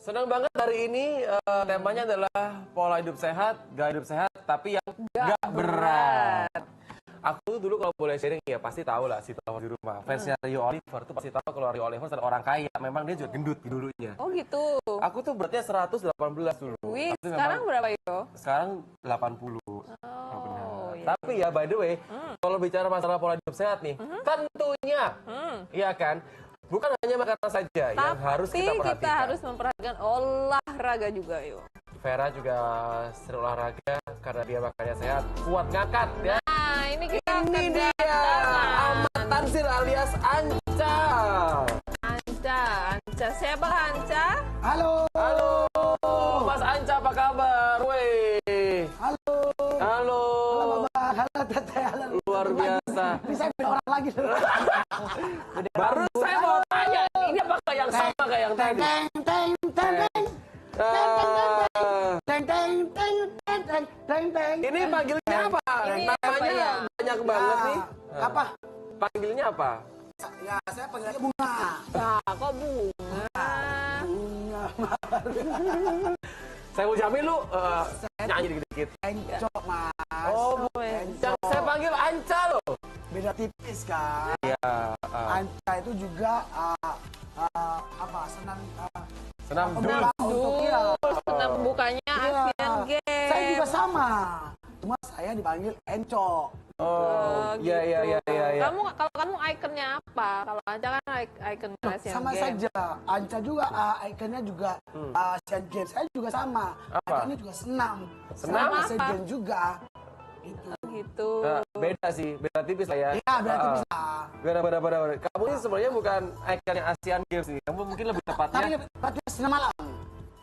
Senang banget hari ini temanya adalah pola hidup sehat, gaya hidup sehat, tapi yang gak berat. Aku dulu kalau boleh sharing ya pasti tahu lah si tahu di rumah. Fansnya Rio Oliver tuh pasti tahu kalau Rio Oliver adalah orang kaya. Memang dia juga gendut dulunya. Oh gitu. Aku tuh beratnya 118 dulu. Wih, sekarang berapa itu? Sekarang 80. Oh, iya. Tapi ya by the way, kalau bicara masalah pola hidup sehat nih, tentunya, iya kan, bukan hanya makanan saja yang harus kita perhatikan. Kita harus memperhatikan olahraga juga, yuk. Vera juga sering olahraga karena dia makannya sehat, kuat ngangkat ya. Nah, ini kita Ini dia, Ahmad Tansir alias Anca. Anca. Siapa Anca? Halo. Halo, Mas Anca apa kabar? Weh. Halo. Halo. Halo Bapak. Halo Teteh. Halo. Luar biasa. Bisa beda orang lagi. Baru saya mau tanya, ini apakah yang sama kayak yang tadi? Teng teng teng teng. Teng teng teng teng teng teng teng. Ini panggilnya apa? Namanya banyak banget nih. Apa? Panggilnya apa? Ya, saya panggilnya Bunga. Nah, kok bunga? Bunga. Saya mau jamin lu nyanyi dikit-dikit. Encok, Mas. Oh, yang saya panggil Anca loh. Beda tipis kan. Iya. Anca itu juga apa? Senam dulu. Untuk ya. Senam bukanya Asian Games. Saya juga sama. Cuma saya dipanggil Encok. Oh, iya. Kalau kamu ikonnya apa? Kalau Anca kan ikonnya Asian Sama Games. saja. Anca juga ikonnya juga Asian Games. Saya juga sama. Apa? Ikonnya juga senam. Senam Asian apa? Games juga. Itu. Gitu. Nah, beda sih, beda tipis lah ya. Iya, berarti bisa. Beda. Kamu ini sebenarnya bukan ikonnya Asian Games sih. Kamu mungkin lebih Tapi tepatnya berarti senam malam.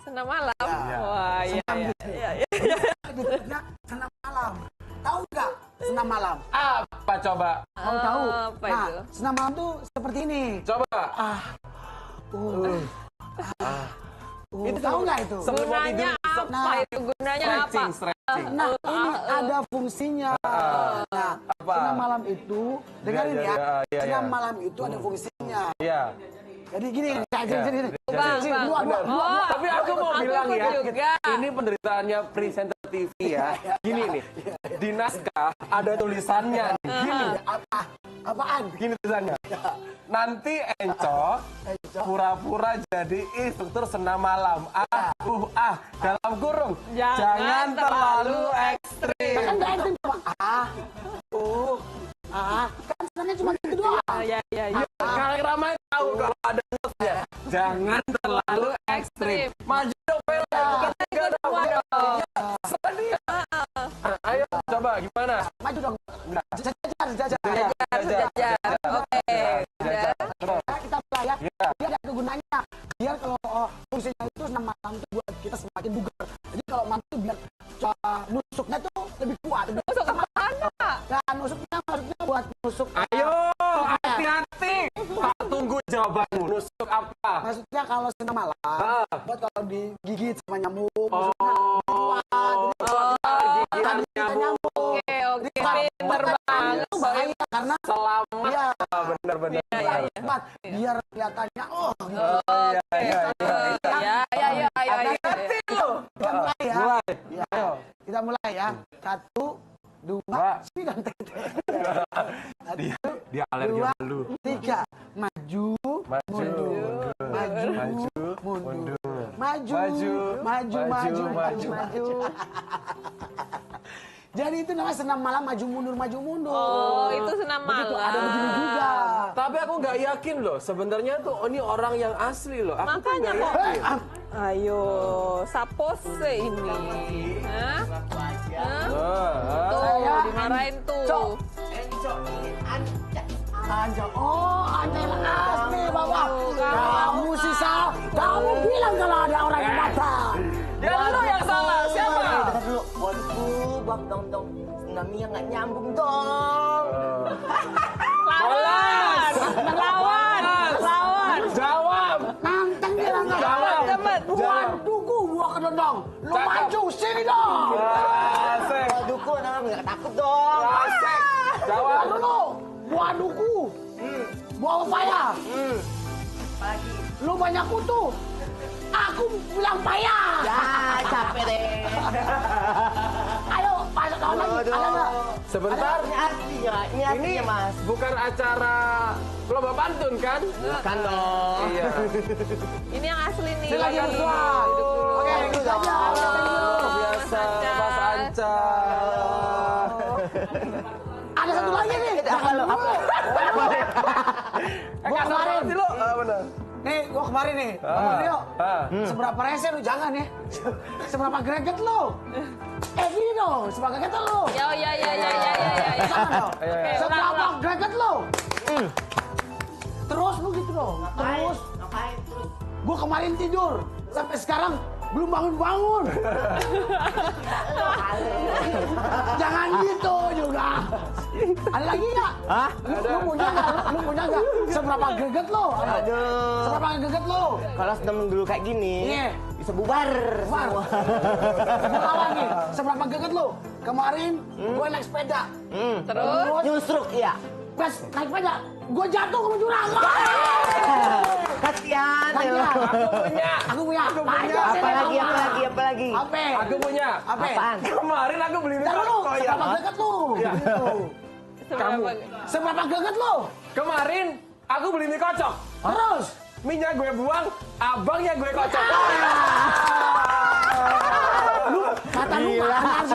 Senam malam. Ya. Wah, iya. Disebutnya senam malam. Tahu nggak senam malam? apa coba? Kamu tahu? Apa Nah, itu? senam malam tuh seperti ini. Coba. Itu tahu nggak itu? Sebelum mau Gunanya tidur, apa itu? Gunanya apa? stretching. Nah, ini ada fungsinya. Nah, Apa? senam malam itu, dengarin Iya, iya. senam malam itu ada fungsinya. Iya. Jadi gini, Bang. dua. Tapi aku mau bilang ya, juga. ini penderitaannya presenter TV ya. Gini nih, di naskah ada tulisannya nih. Gini, Apaan? gini tulisannya. Nanti Encok pura-pura jadi instruktur senam malam. Dalam kurung. Jangan terlalu ekstrim. Kan nggak ekstrim, Pak. Kan sebenarnya cuma gitu doang. Iya. Kalau ramai tahu kalau ada notesnya. Jangan terlalu ekstrim. Maju dong, Bella. Kita ikut semua dong. Sedih. Ayo, coba gimana? Maju dong. Jajar. Sejajar. Oke. Udah. Kita mulai ya. Iya. Dia ada kegunaannya. Biar kalau fungsinya itu senam malam itu buat kita semakin bugar. Jadi kalau malam itu biar nusuknya tuh lebih kuat. Masuk ke mana? Dan nusuknya maksudnya buat nusuk. Ayo, hati-hati. Tak tunggu jawabanmu. Nusuk apa? Maksudnya kalau senam malam, buat kalau digigit sama nyamuk, Oh, tadi kita nyamuk. Oke. Pinter Buat banget. itu bahaya karena selamat. Iya. Benar-benar. cepat biar kelihatannya gitu. Ayo. Kita mulai ya. Ya. Kita mulai ya. 1, 2, dan Dia alergi sama lu. 3. Maju, mundur. Maju. Jadi itu namanya senam malam maju mundur. Oh, itu senam Begitu, malam. ada begini juga. Tapi aku nggak yakin loh. Sebenarnya tuh ini orang yang asli loh. Aku tuh Makanya nggak kok. yakin. Ayo, sapose ini. Hah? Tuh, dimarahin tuh. Anja yang asli bapak. Kamu sih Sal. Kamu bilang kalau ada orang yang datang. Ya lu yang salah. Siapa? Dengar dulu, waduh, bang dong, senamnya nggak nyambung dong. Lawan. Jawab. Nantang bilang nggak. Cepet. Waduh, gua kedondong. Lu maju sini dong. Asik. Waduh, kok orang nggak takut dong. Asik. Jawab. Dulu. Waduhku. Buah upaya. Lagi. Lu banyak kutu. aku bilang payah. Ya, capek deh. Ayo, masuk tahun lagi. Ada nggak? Sebentar. Ini artinya, ini artinya Mas. Bukan acara lomba pantun kan? Bukan dong. Iya. Ini yang asli nih. Silakan semua. Hidup dulu. Oke, itu saja. Luar biasa, Mas Anca. Ada satu lagi nih. Apa lo? Apa? Gua kemarin. Sih lo. Benar. Nih, gua kemarin nih. Bang Rio. Seberapa rese lu jangan ya. Seberapa greget lu. Gini dong, seberapa greget lu. Ya. Jangan dong. Oke, Seberapa ulang. greget lu. Terus lu gitu dong. Terus. Ngapain terus? Gua kemarin tidur. Sampai sekarang belum bangun-bangun. Jangan gitu juga. Ada lagi nggak? Hah? Lu punya nggak? Lu punya nggak? Seberapa greget lo? Aduh. Seberapa greget lo? Kalau sedang dulu kayak gini, Iya. bisa bubar. War. semua. Gua lagi. Seberapa greget lo? Kemarin gue naik sepeda. Terus? Nyusruk ya. Pas naik sepeda, gue jatuh ke jurang. Kasihan. Kasihan. ya. Aku punya. Apalagi? Apa? Aku punya. Apa? Apaan? Kemarin aku beli Ntar dulu, rokok ya. seberapa greget lo? Gitu. Seberapa? Seberapa greget lo? Kemarin aku beli mie kocok. Terus? Minyak gue buang, abangnya gue kocok. Lu kata lu artis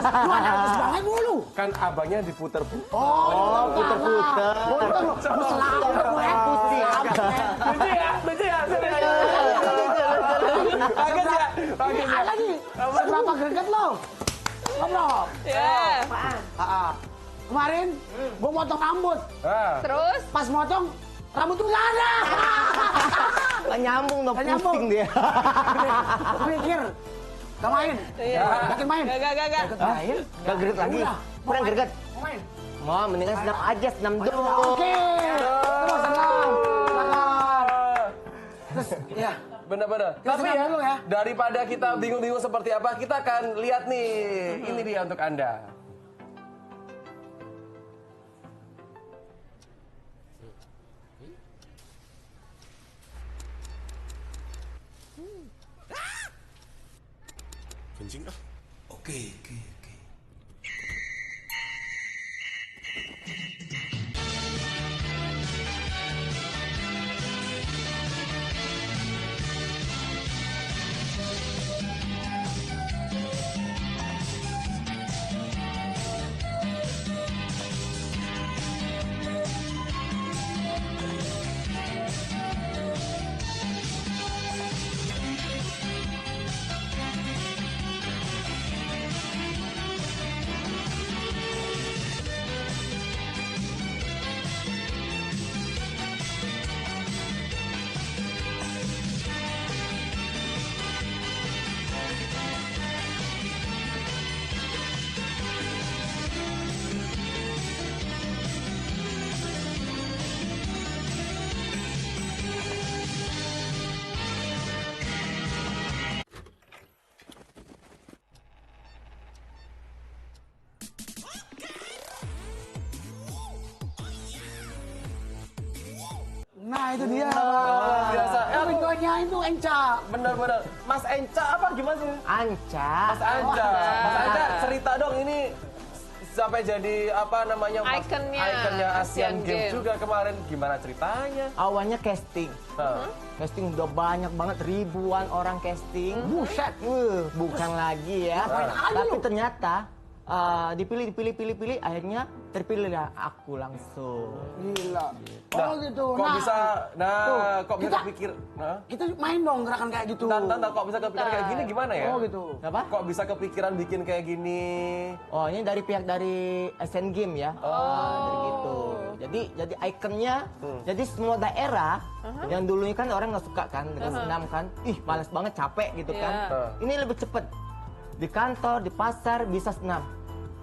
banget lu. Kan abangnya diputer-puter. Oh, puter-puter. Puter. Lu selalu gue putih. Lucu ya? Lucu ya? Bagus ya? Bagus ya? Lagi. Seberapa greget lo? Ngobrol. Ya. Kemarin gue motong rambut. Terus? Pas motong rambut tuh nggak ada. Nggak nyambung dong, Nggak nyambung. pusing dia. Mikir. Gak main. Iya. Yakin main. Gak. Main. Gak greget lagi. Udah. Kurang greget. Mau main. Mau mendingan senam aja, senam dulu. Oke. Terus senang. Terus ya. Bener-bener. Kita Tapi senam ya, dulu ya. daripada kita bingung-bingung seperti apa, kita akan lihat nih. Ini dia untuk Anda. Kencing dah. Oke. Nah itu dia. biasa. Videonya itu Enca. Bener-bener. Mas Enca apa gimana sih? Anca. Mas Anca. Mas Anca cerita dong ini sampai jadi apa namanya? Ikonnya Asian Asian Games Games. juga kemarin. Gimana ceritanya? Awalnya casting. Nah, Casting udah banyak banget, ribuan orang casting. Buset. Bukan lagi ya. Ngapain aja Tapi lu? ternyata dipilih, akhirnya terpilihlah aku langsung. Gila. nah, Oh gitu. Kok bisa? Nah, tuh, kok bisa kita- kepikir? Nah, Kita main dong gerakan kayak gitu. Tante, kok bisa kepikiran kayak gini gimana ya? Oh gitu. Apa? Kok bisa kepikiran bikin kayak gini? Oh, ini dari pihak dari Asian Games ya. Dari gitu. Jadi ikonnya, jadi semua daerah yang dulunya kan orang nggak suka kan dengan senam kan, malas banget, capek gitu kan. Iya. Ini lebih cepet. Di kantor, di pasar bisa senam,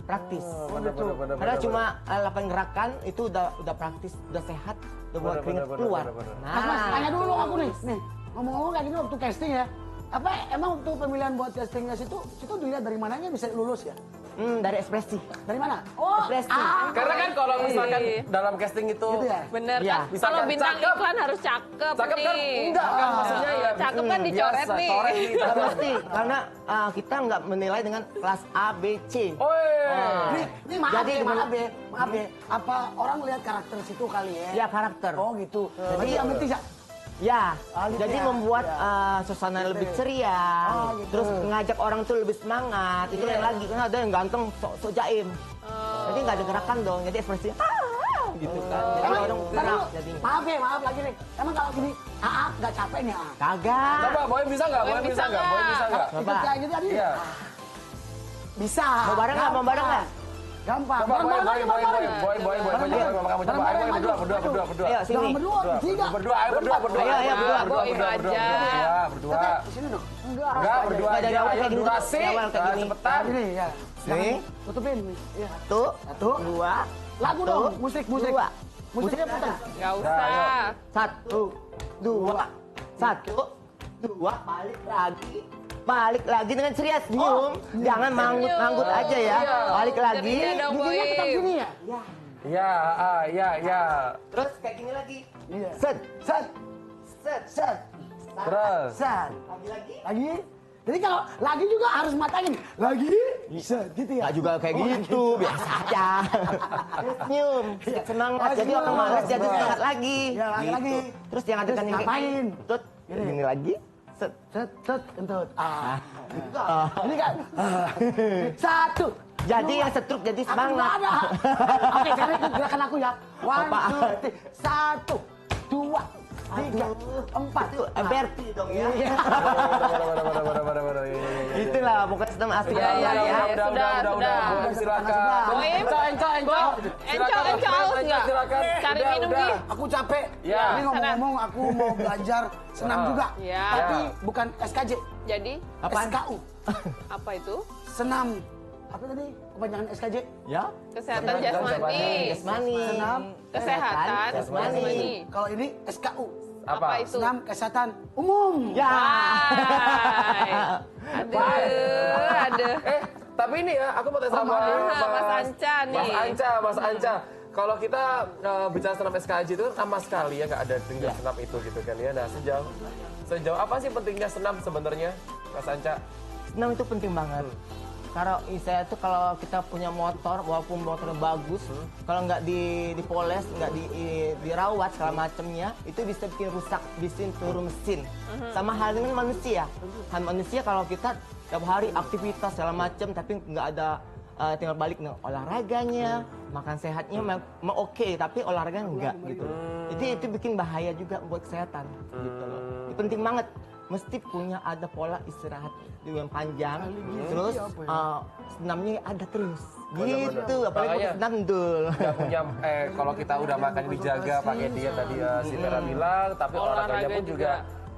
praktis. Bener-bener. Karena cuma 8 gerakan itu udah praktis, udah sehat, udah buat keringat keluar. Mas, tanya dulu aku nih. Nih, ngomong-ngomong kayak gini waktu casting ya. Apa emang waktu pemilihan buat castingnya situ dilihat dari mananya bisa lulus ya? Dari ekspresi. Dari mana? Oh, Ekspresi. Karena kan kalau misalkan dalam casting itu, gitu ya. Bener Iya. kan? Kalau Misalkan bintang cakep. iklan harus cakep, cakep kan? nih. Enggak kan maksudnya ya. Cakep kan dicoret biasa, nih. coret nih. Nggak mesti, karena kita nggak menilai dengan kelas A, B, C. Oi. Ini maaf Jadi ya, maaf ya. Apa orang lihat karakter situ kali ya? Ya karakter. Oh gitu. Jadi yang penting Ya, gitu jadi ya. membuat suasana lebih ceria, Oh, gitu. terus ngajak orang tuh lebih semangat. Itu yang lagi, karena ada yang ganteng, sok jaim. Jadi nggak ada gerakan dong, jadi ekspresinya gitu kan. Jadi Emang, orang ntar gerak dulu. jadinya. maaf lagi nih. Emang kalau gini, nggak capek nih Kagak. Coba, Boy bisa nggak? Boy bisa nggak? Boy bisa nggak? Coba. Ikut kayak gitu tadi. Iya. Bisa. Mau bareng nggak? Mau bareng nggak? Gampang. Coba, Boy, Bareng-bareng Boy, aja, Boy, bareng-bareng. Boy, Boy, Boy, Boy, Bareng-bareng. coba kamu coba. Ayo, Bareng-bareng, Boy, berdua, maju, berdua, maju. berdua, berdua. Ayo Jangan sini. berdua, bertiga. Berdua, ayo berdua, berdua. Ayo, berdua. Boim berdua, aja. berdua. Tete, sini dong. Enggak. Enggak, berdua Nggak, dari aja. awal Ayo kayak gini. durasi. Dari awal kayak Nah, gini. cepetan. Gini ya. Nih. Tutupin. Iya. Satu, dua, Lagu satu, dong, musik. dua. Musiknya putar. Nggak usah. Satu, dua, satu, dua, balik lagi dengan ceria senyum, jangan manggut-manggut aja ya, balik lagi, Jadinya dong, Giginya tetap Boim. gini ya? Ya, ya. terus kayak gini lagi, Iya. set, Set, set, set, Terus. set. lagi, Lagi. Jadi kalau lagi juga harus matangin. Lagi, set gitu ya. nggak juga kayak gitu, biasa aja, terus senyum, semangat, Oh, jadi senyum. orang malas jadi Semangat. semangat lagi, Ya, lagi. terus yang ada Terus kan yang kayak ngapain? gini, terus gini lagi, set, Set, kentut. Ini kan. Satu. jadi yang setruk jadi Aku nggak semangat. ada. Oke, sekarang ikut gerakan aku ya. One, Apa? two, three. Satu, dua, tiga, empat. Itu Berti dong ya. Iya. Itulah pokoknya sistem asli Iya, iya, iya. Sudah. Boy, silakan. Boim. Encok. Encok haus nggak? Silakan. Cari Udah, minum, udah. Gi. Aku capek. Ya. Ini ngomong-ngomong aku mau belajar senam juga. Ya. Tapi Ya. bukan SKJ, Jadi, Apaan? SKU. apa itu? Senam. Apa tadi? Kepanjangan SKJ? Ya. Kesehatan jasmani. Jasmani. Senam. Kesehatan jasmani. Kalau ini SKU. Apa itu? Senam kesehatan umum. Ya. Aduh. Tapi ini ya, aku mau tanya sama Mas Anca nih. Mas Anca. Kalau kita bicara senam SKJ itu kan sama sekali ya, nggak ada tinggal senam itu gitu kan ya. Nah, sejauh apa sih pentingnya senam sebenarnya, Mas Anca? Senam itu penting banget. Karena saya tuh kalau kita punya motor, walaupun motornya bagus, kalau nggak dipoles, nggak dirawat segala macamnya, itu bisa bikin rusak, bikin turun mesin. Sama hal dengan manusia. Manusia kalau kita tiap hari aktivitas segala macam, tapi nggak ada tinggal balik nih olahraganya, makan sehatnya mau oke, tapi olahraganya enggak gitu. Jadi itu bikin bahaya juga buat kesehatan gitu loh. Itu penting banget. Mesti punya ada pola istirahat yang panjang, terus senamnya ada terus, gitu. Apalagi Makanya, pakai senam dul. Nggak punya, kalau kita udah makan dijaga pakai diet tadi si Vera bilang, tapi olahraganya pun juga.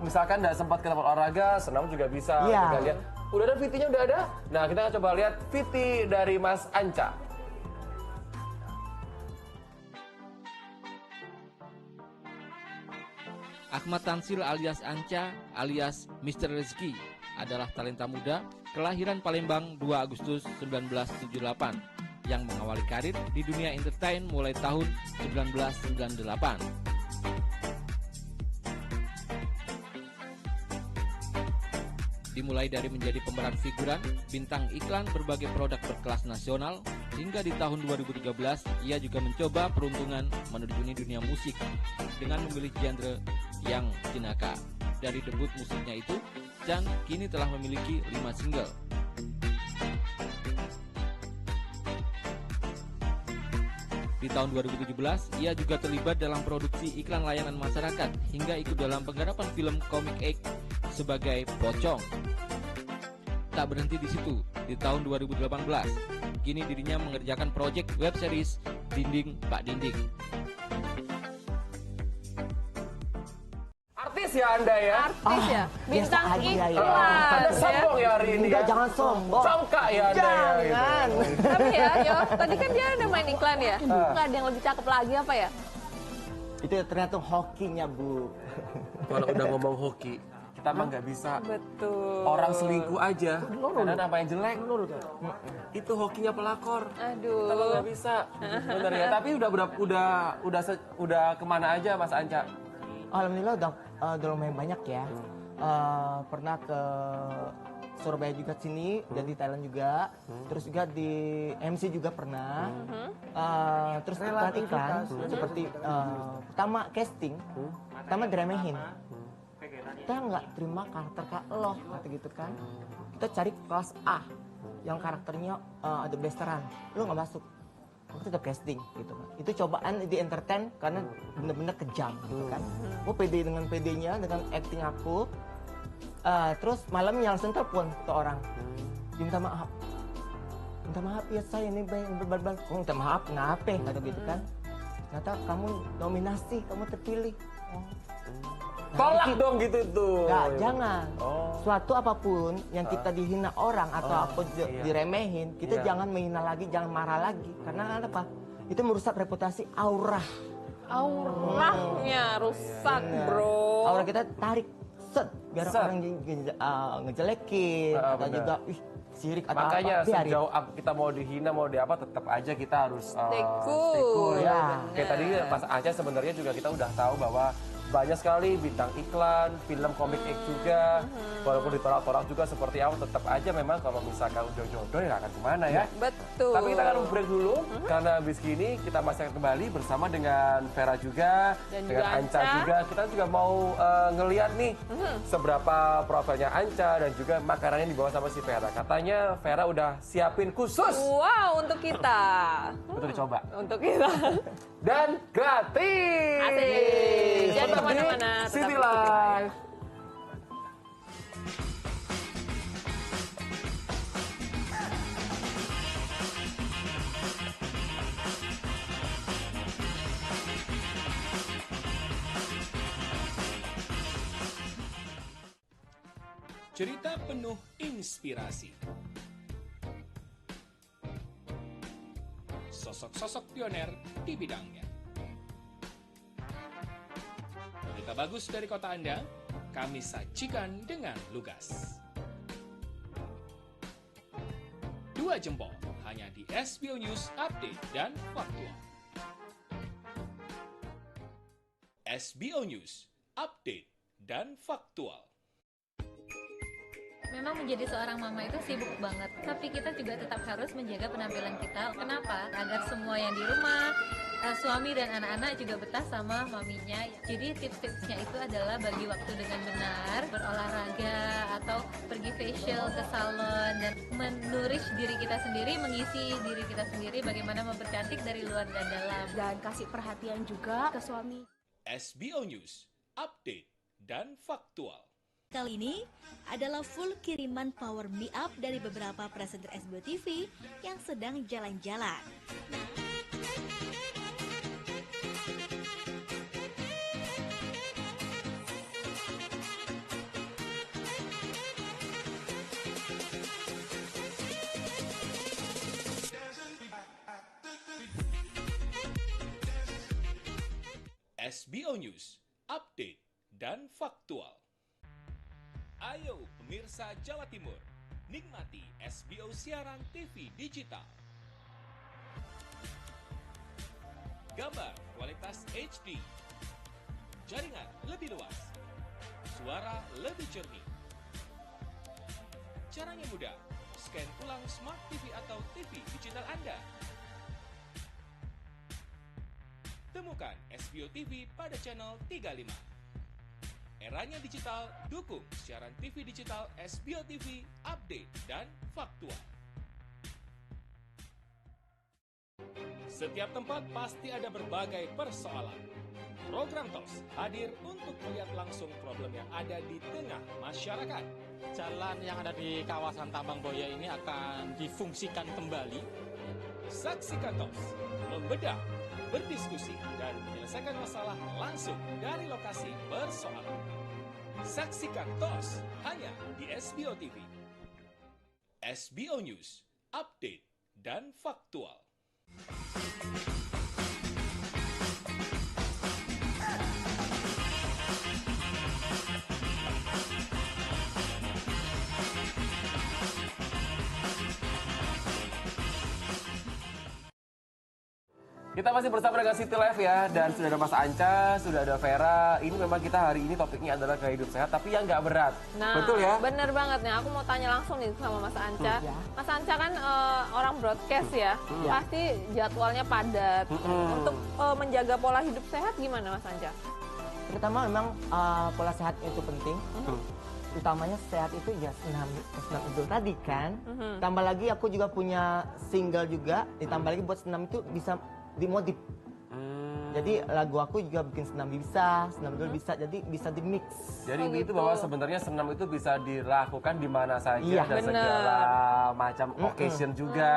Misalkan nggak sempat ke tempat olahraga, senam juga bisa. Iya. Kita lihat. Udah ada VT-nya udah ada. Nah, kita akan coba lihat VT dari Mas Anca. Ahmad Tansil alias Anca alias Mr. Rezeki adalah talenta muda kelahiran Palembang 2 Agustus 1978 yang mengawali karir di dunia entertain mulai tahun 1998. Dimulai dari menjadi pemeran figuran, bintang iklan berbagai produk berkelas nasional, hingga di tahun 2013 ia juga mencoba peruntungan menerjuni dunia musik dengan memilih genre yang jenaka. Dari debut musiknya itu, Chan kini telah memiliki 5 single. Di tahun 2017, ia juga terlibat dalam produksi iklan layanan masyarakat hingga ikut dalam penggarapan film Comic Egg sebagai Pocong. Tak berhenti di situ, di tahun 2018, kini dirinya mengerjakan proyek web series Dinding Pak Dinding. Artis ya Anda ya? Artis ya, bintang biasa aja ya. iklan. Anda ya. sombong ya hari ini Enggak, ya? jangan sombong. Congkak ya Anda ya? gitu. Jangan. Tapi ya, Yo, tadi kan dia udah main iklan ya. Nggak ada yang lebih cakep lagi apa ya? Itu ternyata hokinya, Bu. Kalau udah ngomong hoki, kita mah nggak bisa. Betul. Orang selingkuh aja, karena apa yang jelek, Menurut ya. itu hokinya pelakor. Aduh. Kita mah nggak bisa, bener ya. Tapi udah kemana aja Mas Anca? Alhamdulillah udah lumayan banyak ya. Pernah ke Surabaya juga sini, dan di Thailand juga. Terus juga di MC juga pernah. Terus iklan seperti pertama casting, pertama diremehin. Kita nggak terima karakter Kak Lo, kata gitu kan. Kita cari kelas A yang karakternya ada blasteran, lo nggak masuk. Aku tetap casting gitu kan. Itu cobaan di entertain karena bener-bener kejam gitu kan. Gue pede dengan pedenya, dengan acting aku. Terus malamnya langsung telepon ke orang. Dia minta maaf. Minta maaf ya saya ini berbar-bar. Oh, minta maaf kenapa? Kata gitu kan. Ternyata kamu nominasi, kamu terpilih. Tolak dong gitu tuh. Enggak, jangan. Oh. Suatu apapun yang kita dihina orang atau apa diremehin, kita Iya. jangan menghina lagi, jangan marah lagi. Karena apa? Itu merusak reputasi aura. Auranya rusak, bro. Aura kita tarik set biar Set. orang ngejelekin atau benar. juga sirik atau Makanya apa. Biarin. sejauh kita mau dihina mau di apa tetap aja kita harus Stay cool. stay cool ya. Ya. Kayak tadi pas Anca sebenarnya juga kita udah tahu bahwa banyak sekali bintang iklan, film komik juga, walaupun ditolak-tolak juga seperti apa, tetap aja memang kalau misalkan udah jodoh ya nggak akan kemana ya. Betul. Tapi kita akan break dulu, karena habis ini kita masih akan kembali bersama dengan Vera juga, Dan dengan juga Anca Anca. juga. Kita juga mau ngeliat nih seberapa profilnya Anca dan juga makanan yang dibawa sama si Vera. Katanya Vera udah siapin khusus Wow, untuk kita. untuk dicoba. Untuk kita. Dan gratis! Asik. Jangan Tetap di kemana-mana, tetap City di Life. Cerita penuh inspirasi. Sosok-sosok pioner di bidangnya. Berita bagus dari kota Anda, kami sajikan dengan lugas. 2 jempol hanya di SBO News Update dan Faktual. SBO News Update dan Faktual. Memang menjadi seorang mama itu sibuk banget, tapi kita juga tetap harus menjaga penampilan kita. Kenapa? Agar semua yang di rumah, suami dan anak-anak juga betah sama maminya. Jadi tips-tipsnya itu adalah bagi waktu dengan benar, berolahraga atau pergi facial ke salon dan menurish diri kita sendiri, mengisi diri kita sendiri bagaimana mempercantik dari luar dan dalam. Dan kasih perhatian juga ke suami. SBO News Update dan Faktual. Kali ini adalah full kiriman Power Me Up dari beberapa presenter SBO TV yang sedang jalan-jalan. SBO News Update dan Faktual. Ayo pemirsa Jawa Timur, nikmati SBO siaran TV digital. Gambar kualitas HD, jaringan lebih luas, suara lebih jernih. Caranya mudah, scan ulang Smart TV atau TV digital Anda. Temukan SBO TV pada channel 35. Eranya digital, dukung siaran TV digital SBO TV, update dan faktual. Setiap tempat pasti ada berbagai persoalan. Program TOS hadir untuk melihat langsung problem yang ada di tengah masyarakat. Jalan yang ada di kawasan Tambang Boya ini akan difungsikan kembali. Saksikan TOS, membedah, berdiskusi, dan menyelesaikan masalah langsung dari lokasi persoalan. Saksikan TOS hanya di SBO TV. SBO News, update dan faktual. Kita masih bersama dengan City Life ya, dan sudah ada Mas Anca, sudah ada Vera. Ini memang kita hari ini topiknya adalah gaya hidup sehat, tapi yang nggak berat. Nah, betul ya? Bener banget nih. Aku mau tanya langsung nih sama Mas Anca. Mas Anca kan orang broadcast ya, pasti jadwalnya padat. Untuk menjaga pola hidup sehat gimana Mas Anca? Pertama memang pola sehat itu penting. Utamanya sehat itu ya senam itu tadi kan. Tambah lagi aku juga punya single juga. Ditambah lagi buat senam itu bisa dimodif. Jadi lagu aku juga bikin senam dulu bisa, jadi bisa di mix. Jadi itu bahwa sebenarnya senam itu bisa dilakukan di mana saja dan bener. segala macam occasion juga.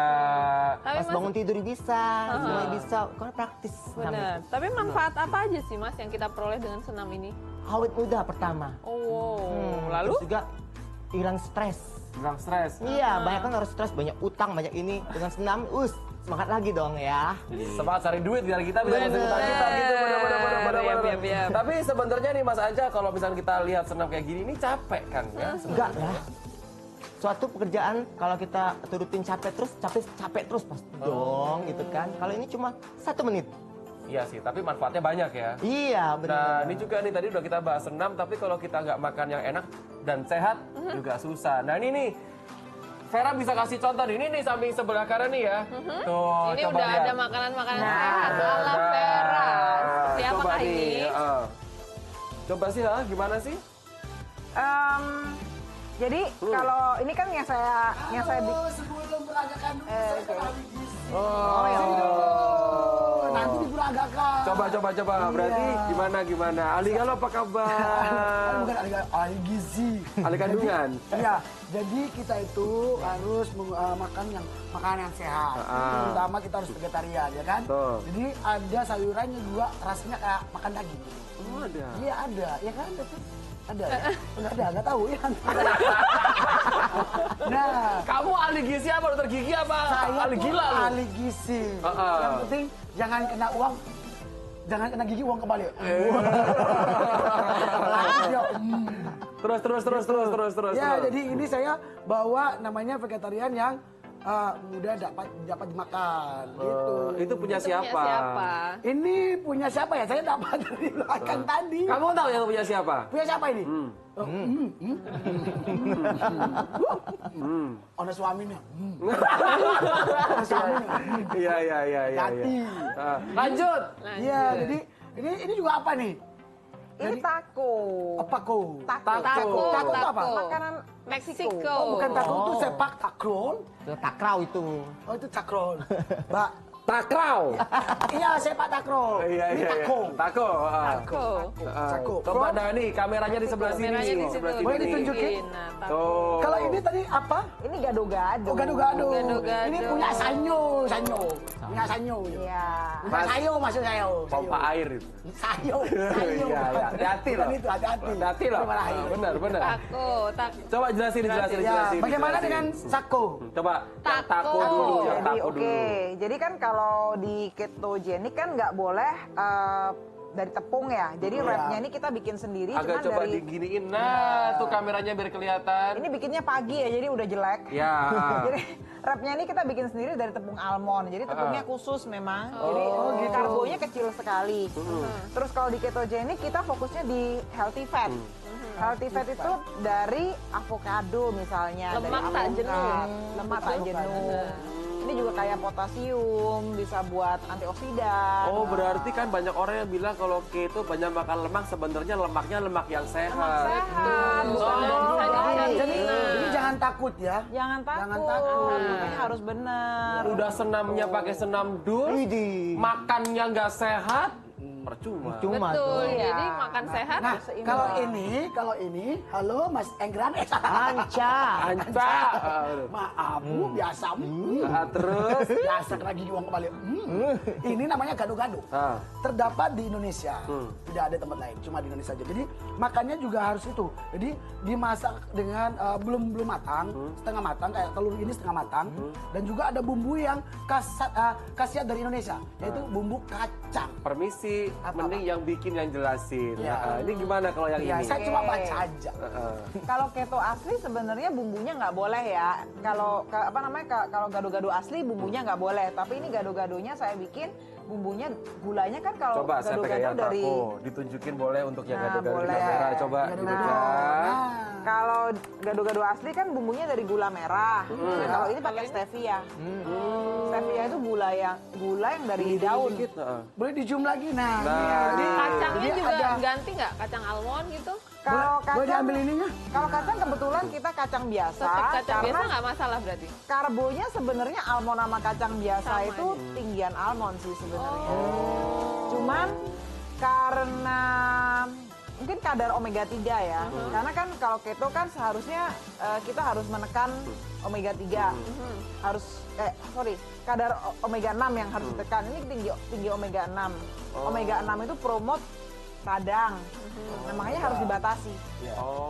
Pas bangun tidur bisa, semuanya bisa, karena praktis. senam Bener. itu. Tapi manfaat apa aja sih Mas yang kita peroleh dengan senam ini? Awet muda pertama. Lalu? Terus juga hilang stres. Hilang stres. Iya, banyak kan harus stres, banyak utang, banyak ini. Dengan senam, semangat lagi dong ya. Semangat cari duit biar kita bisa masuk utang kita gitu. Bener. Tapi sebenarnya nih Mas Anca, kalau misalnya kita lihat senam kayak gini, ini capek kan ya? Enggak ya. Suatu pekerjaan kalau kita turutin capek terus pasti dong gitu kan. Kalau ini cuma 1 menit. Iya sih, tapi manfaatnya banyak ya. Iya, benar. Nah, ini juga nih tadi udah kita bahas senam, tapi kalau kita nggak makan yang enak dan sehat juga susah. Nah ini nih, Vera bisa kasih contoh nih. Ini nih samping sebelah kanan nih ya. Tuh, Ini coba udah lihat. ada makanan-makanan sehat ala Vera. Seperti Coba apakah nih, ini? coba sih, gimana sih? Jadi kalau ini kan yang saya Sebelum beragakan dulu, saya oke. kenal gizi. Oh, Nanti diberagakan. Coba. Berarti gimana? Ali Galuh apa kabar? Bukan ahli gizi. Ali kandungan. Iya, jadi kita itu harus makan makanan yang sehat. Terutama kita harus vegetarian, ya kan? Betul. Jadi ada sayurannya juga rasanya kayak makan daging. Oh, ada. Iya ada, ya kan? Ada ya? Nggak tahu ya. Nah, Kamu ahli gizi apa? Dokter gigi apa? saya ahli tuh gila lu? ahli gizi. Yang penting jangan kena gigi uang kembali. Terus. Ya, jadi ini saya bawa namanya vegetarian yang mudah dapat dimakan gitu. Itu punya siapa? Ini punya siapa ya? Saya dapat dari belakang tadi. Kamu tahu yang punya siapa? Punya siapa ini? Ada suaminya. Ada suaminya. Iya. Hati. Lanjut. Iya, jadi ini juga apa nih? ini taco. Apa ko? Taco itu apa? Makanan Meksiko. Oh, bukan taco itu sepak takraw. Takraw itu. Oh, itu takraw. Mbak, Takraw. iya sepak takraw. Iya. Tako. Taco. Coba dah nih kameranya di sebelah sini. Kameranya di sebelah sini. Boleh ditunjukin? Nah, Tuh. Kalau ini tadi apa? Ini gado-gado. Oh, gado-gado. Gado-gado. Ini punya sanyo. Punya sanyo. Iya. Bukan sayo maksud saya. Pompa air itu. Sayo. Iya. Hati-hati loh. Bukan itu, hati-hati. Hati loh. Dimarahin. Benar. Taco. Coba jelasin. Ya, bagaimana dengan sako? Coba yang tako Tako. dulu. Yang Jadi tako dulu. Jadi kan kalau di ketogenik kan nggak boleh dari tepung ya. Jadi wrapnya ini kita bikin sendiri. Agak cuman coba dari diginiin. Nah, tuh kameranya biar kelihatan. ini bikinnya pagi ya, jadi udah jelek. Ya. Jadi wrapnya ini kita bikin sendiri dari tepung almond. Jadi tepungnya khusus memang. Jadi gitu. karbonya kecil sekali. Terus kalau di ketogenik kita fokusnya di healthy fat. Healthy fat itu dari avocado misalnya, Lemak dari tak almond, jenuh. lemak tak jenuh. Ini juga kayak potasium, bisa buat antioksidan. Oh, berarti kan banyak orang yang bilang kalau keto banyak makan lemak, sebenarnya lemaknya lemak yang sehat. Sehat, bukan Jadi jangan takut ya. Jangan takut. Makanya harus benar. Udah senamnya pakai senam dur, makannya nggak sehat, percuma. Betul. Iya. Jadi makan sehat. Nah, seimbang. kalau ini, halo Mas Enggran, Anca. maaf, Bu, biasa. Terus, Biasa lagi juang kembali. Ini namanya gado-gado. Terdapat di Indonesia, tidak ada tempat lain, cuma di Indonesia saja. Jadi makannya juga harus itu. Jadi dimasak dengan belum matang, setengah matang, kayak telur ini setengah matang. Dan juga ada bumbu yang khasiat dari Indonesia, yaitu bumbu kacang. permisi, mending yang bikin yang jelasin. Ya. Ini gimana kalau yang Ya, ini? saya cuma baca aja. Kalau keto asli sebenarnya bumbunya nggak boleh ya. Kalau kalau gado-gado asli bumbunya nggak boleh. Tapi ini gado-gadonya saya bikin bumbunya, gulanya kan kalau Coba saya pegang yang dari taco, ditunjukin boleh untuk yang Nah, gado-gado boleh. gula merah. Coba dipegang. kalau gado-gado asli kan bumbunya dari gula merah. Nah, kalau ini pakai stevia. Stevia itu gula yang dari daun. Boleh di-zoom lagi. Nah, Nah, Kacangnya Jadi juga ada- ganti nggak? Kacang almond gitu? Kalau boleh diambil ininya? Kalau kacang kebetulan kita kacang biasa. Tetap kacang biasa karena nggak masalah berarti? karbonya sebenarnya almond sama kacang biasa Sama itu aja. tinggian almond sih sebenarnya. Cuman karena mungkin kadar omega 3 ya. Karena kan kalau keto kan seharusnya kita harus menekan omega 3. Kadar omega 6 yang harus ditekan. Ini tinggi omega 6. Omega 6 itu promote radang. Nah, makanya harus dibatasi.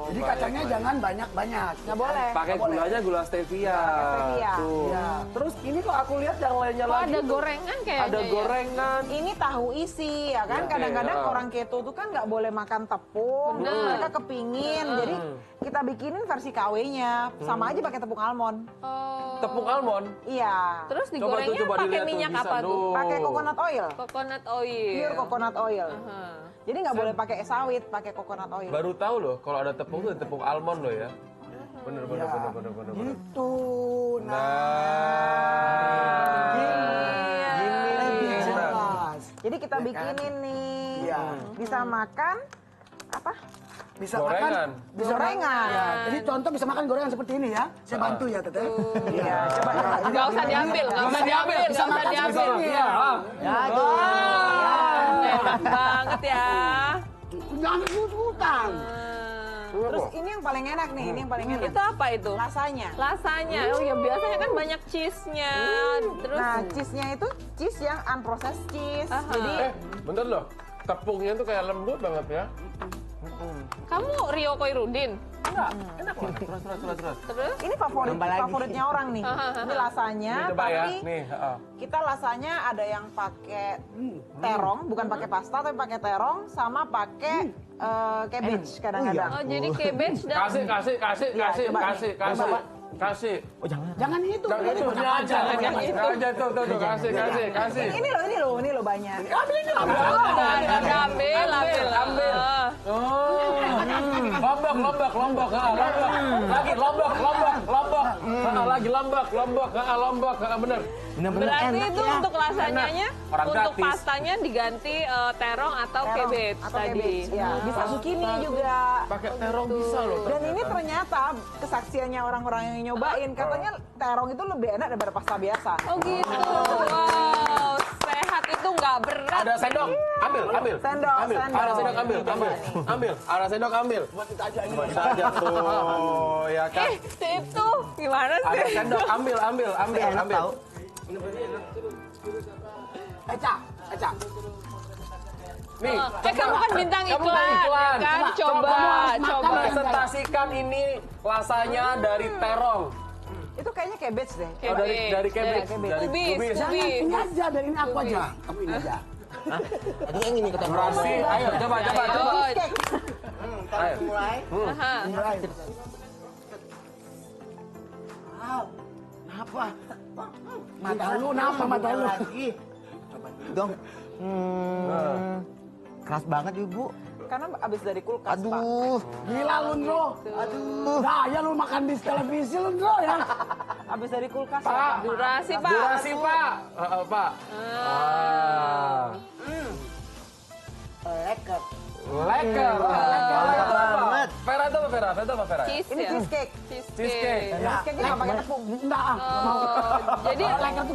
Jadi kacangnya jangan banyak-banyak. Nggak boleh. Pakai gulanya gula stevia. stevia. Tuh. Iya. Terus ini kok aku lihat yang lainnya Oh, lagi. ada tuh. gorengan kayaknya Ada ya? gorengan. Ini tahu isi ya kan. Iya, Kadang-kadang iya. orang keto tuh kan nggak boleh makan tepung. Bener. Terus mereka kepingin. Jadi kita bikinin versi KW-nya. Sama aja pakai tepung almond. Oh. Tepung almond. Iya. Terus Coba tuh, digorengnya coba pakai dilihat tuh, minyak bisa apa tuh? dong. Pakai coconut oil. Coconut oil. Pure coconut oil. Aha. Jadi nggak boleh pakai sawit, pakai coconut oil. Baru tahu loh kalau ada tepung tuh ada tepung almond loh ya. Bener. Gitu. Lebih Nah. jelas. Jadi kita bikinin nih. Iya. Bisa makan apa? Bisa Gorengan. makan. Bisa Gorengan. Ya, jadi contoh bisa makan gorengan seperti ini ya. Saya bantu ya, Teteh. Iya, coba ya. Nggak usah diambil, nggak usah diambil, nggak usah makan diambil. seperti ini ya. Enak banget ya. Jangan ikut-ikutan. Terus ini yang paling enak nih, ini yang paling enak. Itu apa itu? Rasanya. Lasanya. Oh ya biasanya kan banyak cheese-nya. Terus Nah, cheese-nya itu cheese yang unprocessed cheese. Aha. Jadi Bentar loh. Tepungnya tuh kayak lembut banget ya. kamu Rio Koirudin? Enggak, enak loh. Terus. Terus? ini favoritnya orang nih. Ini lasanya, Ini coba ya. tapi Nih, kita lasanya ada yang pakai terong, bukan pakai pasta tapi pakai terong sama pakai cabbage kadang-kadang. Oh jadi cabbage dan kasih. Jangan itu. Jangan itu, ini aja. Aja tuh, kasih. Ini loh banyak. ambil. Lombok. Lagi lombok, bener. Berarti itu untuk lasanyanya, Orang untuk gratis. pastanya diganti terong atau cabbage atau tadi. cabbage, ya. Bisa zucchini juga. Pakai terong bisa loh. Dan ini ternyata kesaksiannya orang-orang yang nyobain, katanya terong itu lebih enak daripada pasta biasa. Oh gitu. Wow, sehat itu nggak berat. Ada sendok, ambil. Sendok. Ada sendok, ambil. Ada sendok, ambil. Buat aja tuh, ya kan. Itu gimana sih? Ada sendok, ambil. Eca. Nih, Kamu kan bintang iklan, kan? Coba. presentasikan ini rasanya dari terong. Itu kayaknya cabbage deh. Oh, dari cabbage. Dari Ubis. Jangan ini aja, dari ini aku aja. Kamu ini aja. Tadi yang ini ketemu. Rasi, ayo coba. Ayo. Mulai. Aha. Mulai. Wow. Kenapa? Mata lu. Lagi. Dong. Keras banget ibu. Karena abis dari kulkas, Pak. Aduh. Gila lu, Ndro. Aduh. Gaya lu makan di televisi lu, Ndro ya. Abis dari kulkas, Pak. ya. Durasi, Pak. Durasi, Pak. Pak. Leker. Leker banget. Vera itu apa, Vera? Cheese Ini ya? cheesecake. Cheesecake. Cheesecake-nya nggak pakai tepung. Enggak. Jadi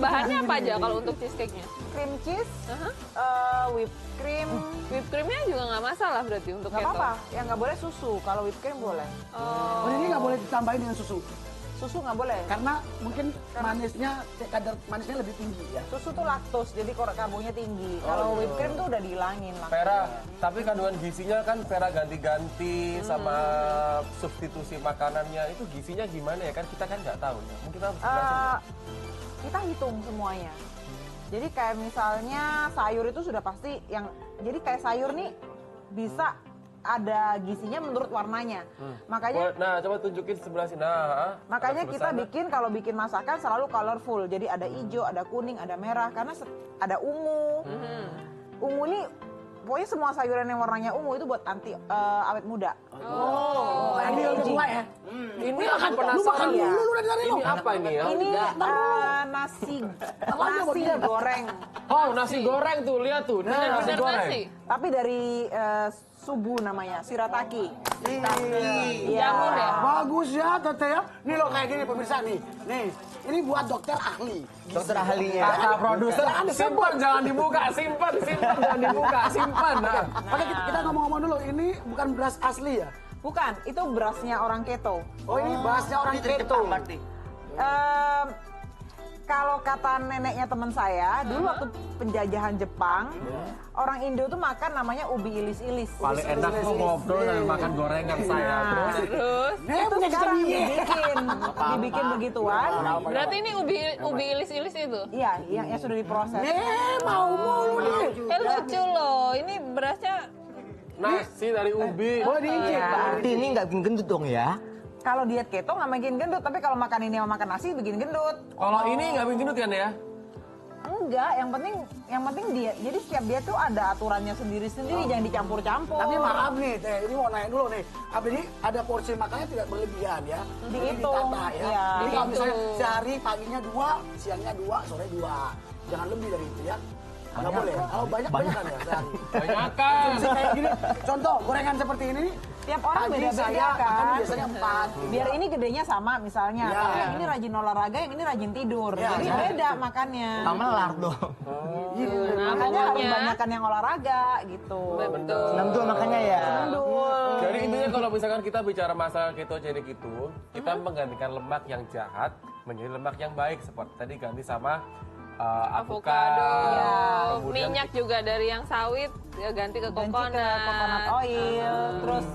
bahannya apa aja kalau untuk cheesecake-nya? Cream cheese, whipped cream. Whipped cream-nya juga nggak masalah berarti untuk Nggak keto? apa-apa, yang nggak boleh susu. Kalau whipped cream boleh. Oh, ini nggak boleh ditambahin dengan susu. Susu nggak boleh. Karena mungkin kadar manisnya lebih tinggi ya. Susu tuh laktos, jadi karbonya tinggi. Kalau whipped cream tuh udah dihilangin lah. Vera, tapi kandungan gizinya kan Vera ganti-ganti sama substitusi makanannya. Itu gizinya gimana ya? Kan kita kan nggak tahu ya. Mungkin kita harus jelasin. Kita hitung semuanya. Jadi kayak misalnya sayur itu sudah pasti yang, jadi kayak sayur nih bisa ada gizinya menurut warnanya. Makanya Nah, coba tunjukin sebelah sini. Nah, makanya kita kalau bikin masakan selalu colorful. Jadi ada hijau, ada kuning, ada merah karena ada ungu. Ungu ini pokoknya semua sayuran yang warnanya ungu itu buat anti awet muda. Ini udah tua ya. Ini akan penasaran. Lu makan dulu lu dari Ini apa ini ya? Ini nasi goreng. Oh, nasi goreng tuh, lihat tuh. Ini nasi Bener goreng. nasi. Tapi dari subu namanya, shirataki. Jamur ya? Bagus ya Tete ya. Nih lo kayak gini pemirsa nih. Nih, ini buat dokter ahli. Dokter ahlinya. Kata produser, simpan jangan dibuka, simpan jangan dibuka, simpan. Nah. Oke, kita ngomong-ngomong dulu. Ini bukan beras asli ya? Bukan, itu berasnya orang keto. Oh, ini berasnya orang keto. Kalau kata neneknya teman saya, dulu waktu penjajahan Jepang, orang Indo tuh makan namanya ubi ilis-ilis. Paling enak tuh ngobrol dan makan gorengan saya. Terus? Itu sekarang dibikin begituan. Berarti ini ubi ilis-ilis itu? Iya, yang sudah diproses. Mau mulu nih. Lucu loh, ini berasnya Nasi dari ubi. Boleh diicip. Berarti ini nggak bikin gendut dong ya? Kalau diet keto nggak bikin gendut, tapi kalau makan ini sama makan nasi bikin gendut. Kalau ini nggak bikin gendut kan ya? Enggak, yang penting dia. Jadi setiap dia tuh ada aturannya sendiri-sendiri, jangan dicampur-campur. Tapi maaf nih, Teh, ini mau nanya dulu nih. Ini ada porsi makannya tidak berlebihan ya. Dihitung. Ditata ya. Iya. Jadi kalau misalnya sehari paginya 2, siangnya 2, sore 2. Jangan lebih dari itu ya. Nggak boleh. Kalau banyak kan ya sehari. Banyakan. Kayak gini. Contoh, gorengan seperti ini. Tiap orang Pagi beda-beda saya kan. makan biasanya 4. Biar ini gedenya sama misalnya. Ya. Tapi yang ini rajin olahraga, yang ini rajin tidur. Ya, Jadi ya. beda makannya. Melar dong. Makanya harus banyakkan yang olahraga gitu. betul. Betul makanya ya. Jadi intinya kalau misalkan kita bicara masalah ketogenik itu, kita menggantikan lemak yang jahat menjadi lemak yang baik. Seperti tadi ganti sama avocado. Kemudian minyak juga dari yang sawit ya ganti ke coconut oil. Terus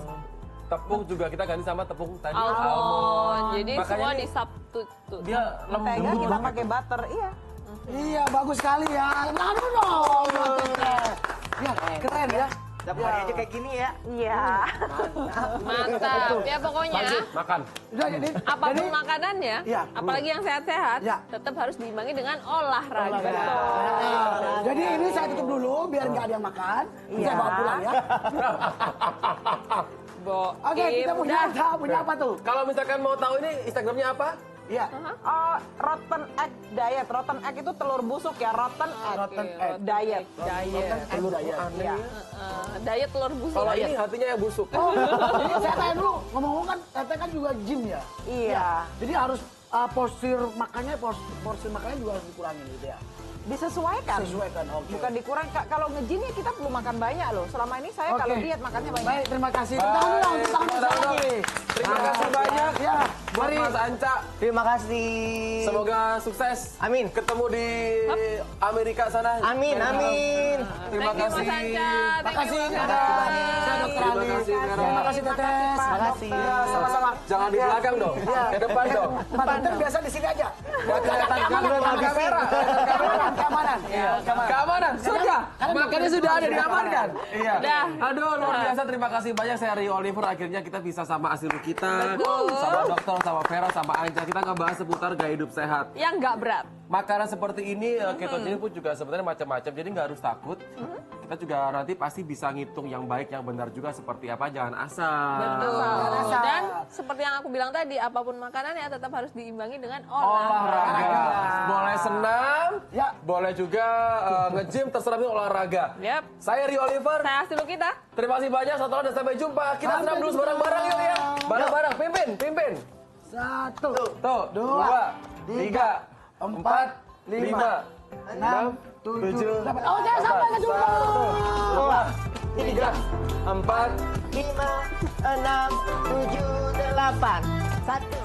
tepung juga kita ganti sama tepung tadi almond. Jadi Makanya semua ini disubstitute. dia mentega lembut. kita pakai butter, iya. Iya, bagus sekali ya. Aduh dong. Ya, keren ya. Setiap hari aja kayak gini ya. Iya. Mantap. Ya pokoknya Makan. Udah, jadi apapun makanannya, Iya. apalagi yang sehat-sehat, Iya. tetap harus diimbangi dengan olahraga. Jadi ini saya tutup dulu biar nggak ada yang makan. Saya bawa pulang ya. Oke, kita punya apa tuh? Kalau misalkan mau tahu ini Instagramnya apa? Iya. Rotten egg diet. Rotten egg itu telur busuk ya. Rotten egg. Rotten egg. Diet. Telur diet. Iya. Diet telur busuk. Kalau ini hatinya yang busuk. Oh, jadi saya tanya dulu. Ngomong-ngomong kan, Tete kan juga gym ya. Iya. Jadi harus porsi makannya juga harus dikurangin gitu ya. Disesuaikan. Sesuaikan, oke. Bukan dikurangi. Kalau nge-gym ya kita perlu makan banyak loh. Selama ini saya kalau diet makannya banyak. Baik, terima kasih. Tepuk tangan dong, tepuk tangan lagi. Terima kasih banyak Ya, buat Mas Anca. Terima kasih. Semoga sukses. Amin. Ketemu di Amerika sana. Amin, amin. Terima Thank you, kasih. Mas Anca. Terima kasih. Thank you, Saya Dokter Terima Ali. kasih, Vera. Terima kasih, Tetes. Terima kasih. Sama-sama. Jangan di belakang dong. Ke depan dong. Pak Dokter biasa di sini aja. Keamanan. Keamanan. Sudah. Makanya sudah ada diamankan. Iya. Dah. Aduh, luar biasa. Terima kasih banyak. Saya Rio Oliver. Akhirnya kita bisa sama Asilu kita, sama dokter, sama Vera, sama Anja. Kita ngebahas seputar gaya hidup sehat. Yang nggak berat. Makanan seperti ini, ketogenik pun juga sebenarnya macam-macam. Jadi nggak harus takut. Kita juga nanti pasti bisa ngitung yang baik, yang benar juga seperti apa. Jangan asal. Betul. Dan seperti yang aku bilang tadi, apapun makanannya tetap harus diimbangi dengan Olahraga. Boleh senam, Ya. boleh juga nge-gym, terserah pilih olahraga. Yap. Saya Rio Oliver. Saya Asilu kita. Terima kasih banyak, satu dan sampai jumpa. Kita senam dulu bareng-bareng yuk ya. Bareng-bareng, pimpin. 1, Tuh, 2, 3, 4, 5, 6, 7, 8. Oh, jangan sampai nggak jumpa. 2, 3, 4, 5, 6, 7, 8. 1.